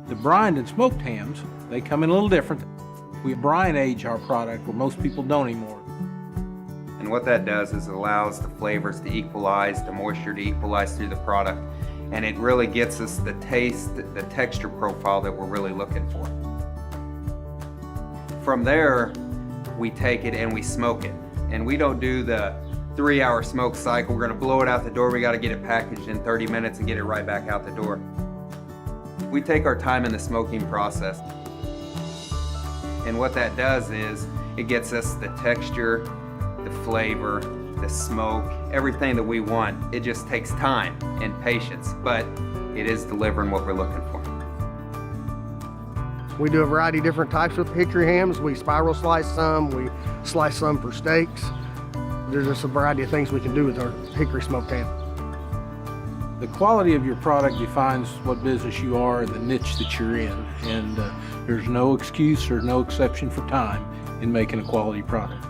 The brined and smoked hams, they come in a little different. We brine age our product where most people don't anymore. And what that does is it allows the flavors to equalize, the moisture to equalize through the product, and it really gets us the taste, the texture profile that we're really looking for. From there, we take it and we smoke it. And we don't do the 3-hour smoke cycle. We're gonna blow it out the door. We gotta get it packaged in 30 minutes and get it right back out the door. We take our time in the smoking process. And what that does is it gets us the texture, the flavor, the smoke, everything that we want. It just takes time and patience, but it is delivering what we're looking for. We do a variety of different types with hickory hams. We spiral slice some, we slice some for steaks. There's just a variety of things we can do with our hickory smoked ham. The quality of your product defines what business you are, the niche that you're in, and there's no excuse or no exception for time in making a quality product.